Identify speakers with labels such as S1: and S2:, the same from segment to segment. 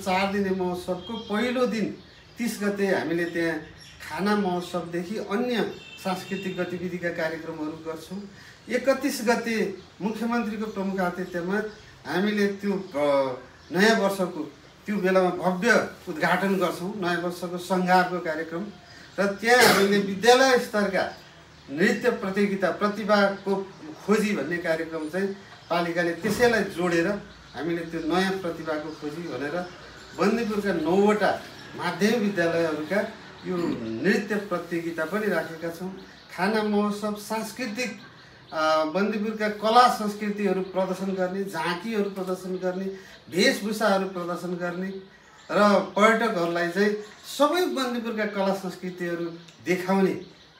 S1: 4 दिने महोत्सवको पहिलो दिन 30 गते हामीले त्यहाँ खाना महोत्सवदेखि अन्य सांस्कृतिक गतिविधिका कार्यक्रमहरू गर्छौँ। 31 गते मुख्यमन्त्रीको प्रमुख आतिथ्यमा हामीले त्यो नयाँ वर्षको त्यो बेलामा भव्य उद्घाटन गर्छौँ, नयाँ वर्षको सङ्घारको कार्यक्रम। र त्यहाँ हामीले विद्यालय स्तरका नृत्य प्रतियोगिता प्रतिभाको खोजी भन्ने कार्यक्रम चाहिँ पालिकाले त्यसैलाई जोडेर हामीले त्यो नयाँ प्रतिभाको खोजी भनेर बन्दीपुरका 9वटा माध्यमिक विद्यालयहरूका यो नृत्य प्रतियोगिता पनि राखेका छौँ। खाना महोत्सव सांस्कृतिक बन्दीपुरका कला संस्कृतिहरू प्रदर्शन गर्ने, झाँकीहरू प्रदर्शन गर्ने, वेशभूषाहरू प्रदर्शन गर्ने र पर्यटकहरूलाई चाहिँ सबै बन्दीपुरका कला संस्कृतिहरू देखाउने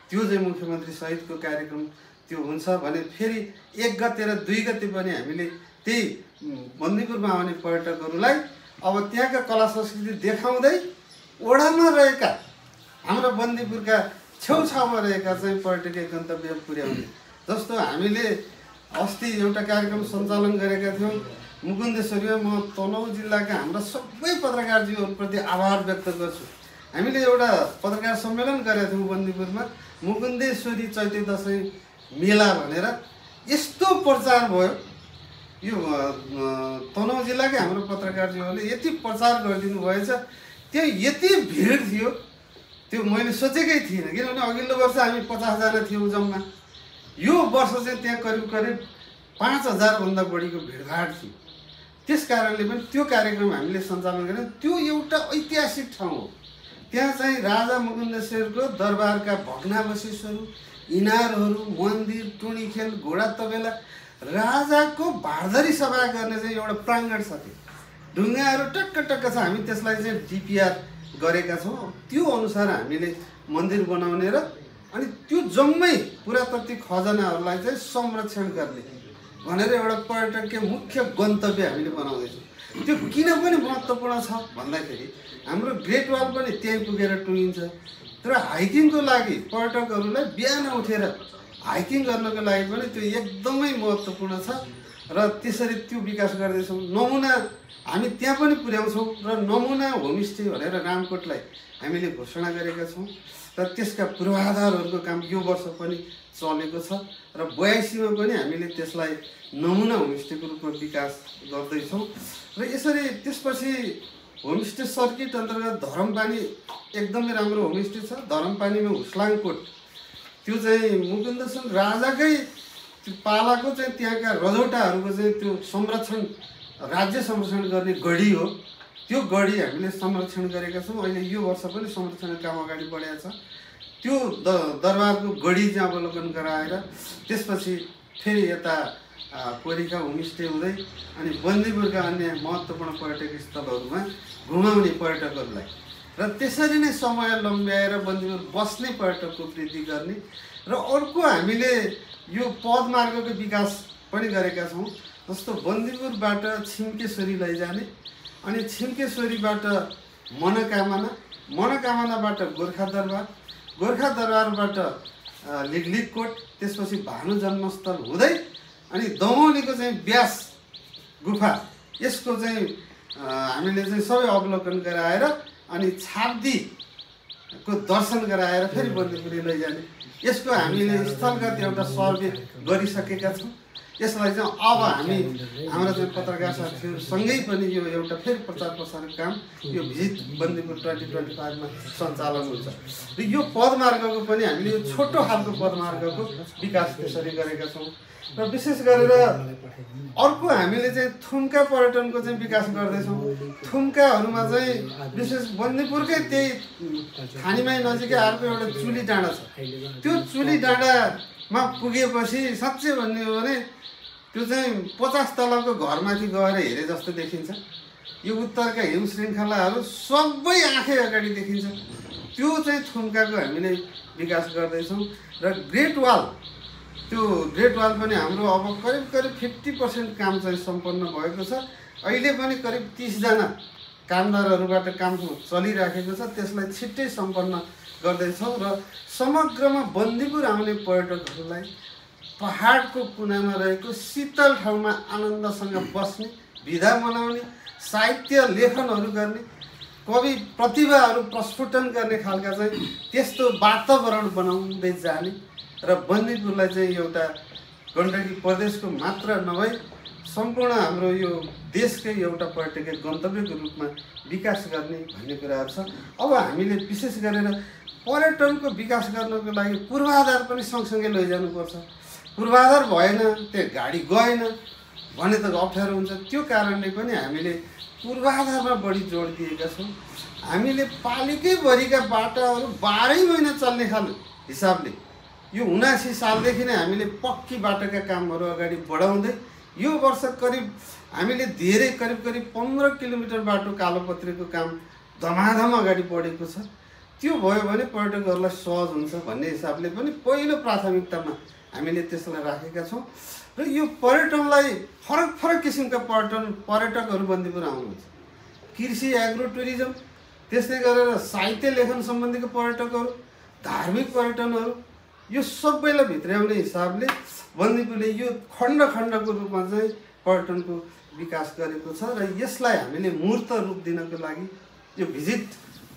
S1: त्यो चाहिँ मुख्यमन्त्री सहितको कार्यक्रम त्यो हुन्छ भने फेरि 1 गते र 2 गते पनि हामीले त्यही बन्दीपुरमा आउने पर्यटकहरूलाई अब त्यहाँका कला संस्कृति देखाउँदै ओडामा रहेका हाम्रो बन्दीपुरका छेउछाउमा रहेका चाहिँ पर्यटकीय गन्तव्य पुर्याउने। जस्तो हामीले अस्ति एउटा कार्यक्रम सञ्चालन गरेका थियौँ मुकुन्देश्वरीमा। म तनहुँ जिल्लाका हाम्रा सबै पत्रकारज्यूहरूप्रति आभार व्यक्त गर्छु। हामीले एउटा पत्रकार सम्मेलन गरेका थियौँ बन्दीपुरमा, मुकुन्देश्वरी चैते दसैँ मेला भनेर। यस्तो प्रचार भयो, यो तनहुँ जिल्लाकै हाम्रो पत्रकारज्यूहरूले यति प्रचार गरिदिनु भएछ, त्यो यति भिड थियो त्यो मैले सोचेकै थिइनँ। किनभने अघिल्लो वर्ष हामी 50 जना थियौँ जम्मा, यो वर्ष चाहिँ त्यहाँ करिब 5000 भन्दा बढीको भिडभाड थियो। त्यस कारणले पनि त्यो कार्यक्रम हामीले सञ्चालन गऱ्यौँ। त्यो एउटा ऐतिहासिक ठाउँ हो। त्यहाँ चाहिँ राजा मुकुन्देश्वरको दरबारका भग्नावशेषहरू, इनारहरू, मन्दिर, टुँडी खेल, घोडा तबेला, राजाको भारदरी सभा गर्ने चाहिँ एउटा प्राङ्गण छ। ढुङ्गाहरू टक्क टक्क छ। हामी त्यसलाई चाहिँ डिपिआर गरेका छौँ। त्यो अनुसार हामीले मन्दिर बनाउने र अनि त्यो जम्मै पुरातात्विक खजानाहरूलाई चाहिँ संरक्षण गर्ने भनेर एउटा पर्यटकीय मुख्य गन्तव्य हामीले बनाउँदैछौँ। त्यो किन पनि महत्त्वपूर्ण छ भन्दाखेरि हाम्रो ग्रेट वाल पनि त्यहीँ पुगेर टुङ्गिन्छ। तर हाइकिङको लागि पर्यटकहरूलाई बिहान उठेर हाइकिङ गर्नको लागि पनि त्यो एकदमै महत्त्वपूर्ण छ र त्यसरी त्यो विकास गर्दैछौँ। नमुना हामी त्यहाँ पनि पुर्याउँछौँ र नमुना होमस्टे भनेर रामकोटलाई हामीले घोषणा गरेका छौँ र त्यसका पूर्वाधारहरूको काम यो वर्ष पनि चलेको छ र 82मा पनि हामीले त्यसलाई नमुना होमस्टेको रूपमा विकास गर्दैछौँ। र यसरी त्यसपछि होमस्टे सर्किट अन्तर्गत धरमपानी एकदमै राम्रो होमस्टे छ। धरमपानीमा हुस्लाङकोट त्यो चाहिँ मुकुन्देश्वर राजाकै पालाको चाहिँ त्यहाँका रजौटाहरूको चाहिँ त्यो संरक्षण, राज्य संरक्षण गर्ने गढी हो। त्यो गढी हामीले संरक्षण गरेका छौँ। अहिले यो वर्ष पनि संरक्षण काम अगाडि बढेको छ। त्यो दरबारको गढी चाहिँ अवलोकन गराएर त्यसपछि फेरि यता कोरिका होमस्टे हुँदै अनि बन्दीपुरका अन्य महत्त्वपूर्ण पर्यटकीय स्थलहरूमा घुमाउने पर्यटकहरूलाई र त्यसरी नै समय लम्ब्याएर बन्दीपुर बस्ने पर्यटकको वृद्धि गर्ने। र अर्को हामीले यो पदमार्गको विकास पनि गरेका छौँ। जस्तो बन्दीपुरबाट छिम्केश्वरी लैजाने अनि छिम्केश्वरीबाट मनोकामनाबाट गोर्खा दरबार, गोर्खा दरबारबाट लिगलिगकोट, त्यसपछि भानु जन्मस्थल हुँदै अनि दमौलीको चाहिँ व्यास गुफा, यसको चाहिँ हामीले चाहिँ सबै अवलोकन गराएर अनि छाब्दीको दर्शन गराएर फेरि बन्दीपुर लैजाने। यसको हामीले स्थलगत एउटा सर्वे गरिसकेका छौँ। यसलाई चाहिँ अब हामी हाम्रा चाहिँ पत्रकार साथीहरूसँगै पनि यो एउटा फेरि प्रचार प्रसारको काम यो भिजिट बन्दीपुर 2025 मा सञ्चालन हुन्छ। र यो पदमार्गको पनि हामीले यो छोटो खालको पदमार्गको विकास त्यसरी गरेका छौँ। र विशेष गरेर अर्को हामीले चाहिँ थुम्का पर्यटनको चाहिँ विकास गर्दैछौँ। थुम्काहरूमा चाहिँ विशेष बन्दीपुरकै त्यही खानीमाई नजिकै अर्को एउटा चुली डाँडा छ। त्यो चुली डाँडामा पुगेपछि साँच्चै भन्ने हो भने त्यो चाहिँ 50 तलको घरमाथि गएर हेरे जस्तो देखिन्छ। यो उत्तरका हिम श्रृङ्खलाहरू सबै आँखै अगाडि देखिन्छ। त्यो चाहिँ थुम्काको हामीले विकास गर्दैछौँ। र ग्रेट वाल, त्यो ग्रेट वाल पनि हाम्रो अब करिब 50% काम चाहिँ सम्पन्न भएको छ। अहिले पनि करिब 30 जना कामदारहरूबाट काम चलिराखेको छ। त्यसलाई छिट्टै सम्पन्न गर्दैछौँ र समग्रमा बन्दीपुर आउने पर्यटकहरूलाई पहाडको कुनामा रहेको शीतल ठाउँमा आनन्दसँग बस्ने, विधा मनाउने साहित्य लेखनहरू गर्ने, कवि प्रतिभाहरू प्रस्फुटन गर्ने खालका चाहिँ त्यस्तो वातावरण बनाउँदै जाने र बन्दीपुरलाई चाहिँ एउटा गण्डकी प्रदेशको मात्र नभई सम्पूर्ण हाम्रो यो देशकै एउटा पर्यटकीय गन्तव्यको रूपमा विकास गर्ने भन्ने कुराहरू छ। अब हामीले विशेष गरेर पर्यटनको विकास गर्नको लागि पूर्वाधार पनि सँगसँगै लैजानुपर्छ। पूर्वाधार भएन, त्यहाँ गाडी गएन भने त अप्ठ्यारो हुन्छ। त्यो कारणले पनि हामीले पूर्वाधारमा बढी जोड दिएका छौँ। हामीले पालिकैभरिका बाटाहरू 12 महिना चल्ने खाले हिसाबले यो 79 सालदेखि नै हामीले पक्की बाटाका कामहरू अगाडि बढाउँदै यो वर्ष करिब हामीले धेरै करिब 15 किलोमिटर बाटो कालोपत्रेको काम धमाधम अगाडि बढेको छ। त्यो भयो भने पर्यटकहरूलाई सहज हुन्छ भन्ने हिसाबले पनि पहिलो प्राथमिकतामा हामीले त्यसलाई राखेका छौँ। र यो पर्यटनलाई फरक किसिमका पर्यटकहरू बन्दीपुर आउनुहुन्छ। कृषि, एग्रो टुरिज्म, त्यस्तै गरेर साहित्य लेखन सम्बन्धीको पर्यटकहरू, धार्मिक पर्यटनहरू, यो सबैलाई भित्र्याउने हिसाबले बन्दीपुरले यो खण्डको रूपमा चाहिँ पर्यटनको विकास गरेको छ। र यसलाई हामीले मूर्त रूप दिनको लागि यो भिजिट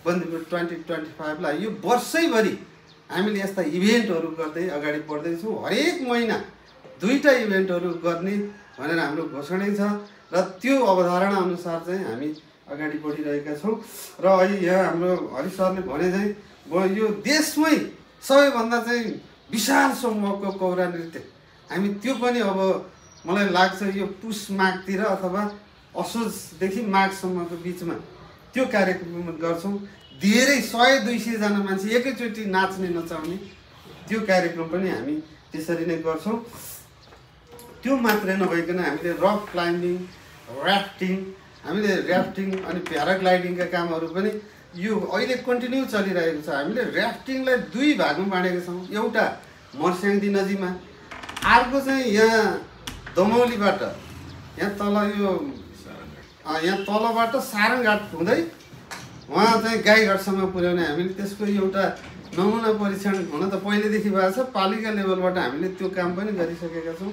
S1: बन्दीपुर 2025 लाई यो वर्षैभरि हामीले यस्ता इभेन्टहरू गर्दै अगाडि बढ्दैछौँ। हरेक महिना 2टा इभेन्टहरू गर्ने भनेर हाम्रो घोषणा छ र त्यो अवधारणा अनुसार चाहिँ हामी अगाडि बढिरहेका छौँ। र अहिले यहाँ हाम्रो हरि सरले भने चाहिँ यो देशमै सबैभन्दा चाहिँ विशाल समूहको कौरा नृत्य हामी त्यो पनि अब मलाई लाग्छ यो पुष माघतिर अथवा असोजदेखि माघसम्मको बिचमा त्यो कार्यक्रम गर्छौँ। धेरै 100-200 जना मान्छे एकैचोटि नाच्ने नचाउने त्यो कार्यक्रम पनि हामी त्यसरी नै गर्छौँ। त्यो मात्रै नभइकन हामीले रक क्लाइम्बिङ, ऱ्याफ्टिङ अनि प्याराग्लाइडिङका कामहरू पनि यो अहिले कन्टिन्यू चलिरहेको छ। हामीले ऱ्याफ्टिङलाई 2 भागमा बाँडेका छौँ। एउटा मर्स्याङदी नदीमा, अर्को चाहिँ यहाँ दमौलीबाट यहाँ तल यहाँ तलबाट सारङघाट हुँदै वहाँ चाहिँ गाईघाटसम्म पुर्याउने हामीले त्यसको एउटा नमुना परीक्षण हुन त पहिलेदेखि भएको छ। पालिका लेभलबाट हामीले त्यो काम पनि गरिसकेका छौँ।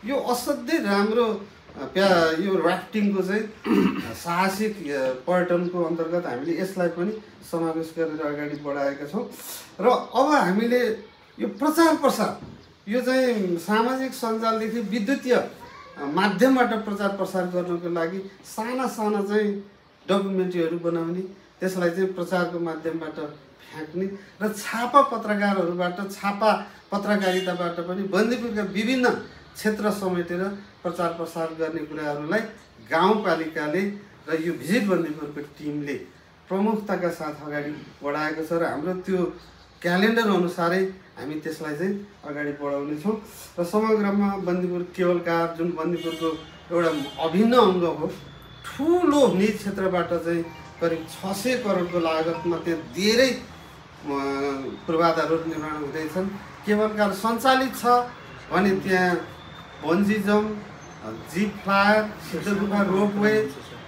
S1: यो असाध्यै राम्रो यो ऱ्याफ्टिङको चाहिँ साहसिक पर्यटनको अन्तर्गत हामीले यसलाई पनि समावेश गरेर अगाडि बढाएका छौँ। र अब हामीले यो प्रचार प्रसार यो चाहिँ सामाजिक सञ्जालदेखि विद्युतीय माध्यमबाट प्रचार प्रसार गर्नको लागि साना चाहिँ डकुमेन्ट्रीहरू बनाउने, त्यसलाई चाहिँ प्रचारको माध्यमबाट फ्याँक्ने र छापा पत्रकारहरूबाट, छापा पत्रकारिताबाट पनि बन्दीपुरका विभिन्न क्षेत्र समेटेर प्रचार प्रसार गर्ने कुराहरूलाई गाउँपालिकाले र यो भिजिट बन्दीपुरको टिमले प्रमुखताका साथ अगाडि बढाएको छ। र हाम्रो त्यो क्यालेन्डर अनुसारै हामी त्यसलाई चाहिँ अगाडि बढाउनेछौँ। र समग्रमा बन्दीपुर केवलकार जुन बन्दीपुरको एउटा अभिन्न अङ्ग हो, ठुलो निज क्षेत्रबाट चाहिँ करिब 600 करोडको लागतमा त्यहाँ धेरै पूर्वाधारहरू निर्माण हुँदैछन्। केवलकार सञ्चालित छ भने त्यहाँ bungee jump, zip flyer, Siddhagufa ropeway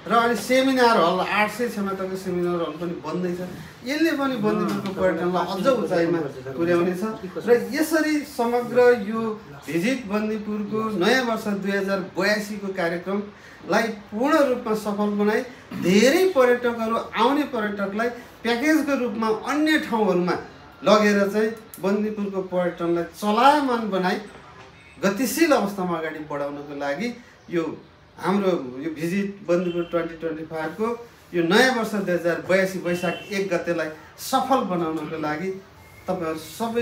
S1: र अनि सेमिनार हल 800 क्षमताको सेमिनार हल पनि बन्दैछ। यसले पनि बन्दीपुरको पर्यटनलाई अझ उचाइमा पुर्याउनेछ। र यसरी समग्र यो भिजिट बन्दीपुरको नयाँ वर्ष 2082 को कार्यक्रमलाई पूर्ण रूपमा सफल बनाई धेरै पर्यटकहरू आउने पर्यटकलाई प्याकेजको रूपमा अन्य ठाउँहरूमा लगेर चाहिँ बन्दीपुरको पर्यटनलाई चलायमान बनाई गतिशील अवस्थामा अगाडि बढाउनको लागि यो हाम्रो यो भिजिट बन्दीपुर 2025 को यो नयाँ वर्ष 2082 वैशाख 1 गतेलाई सफल बनाउनको लागि तपाईहरु सबै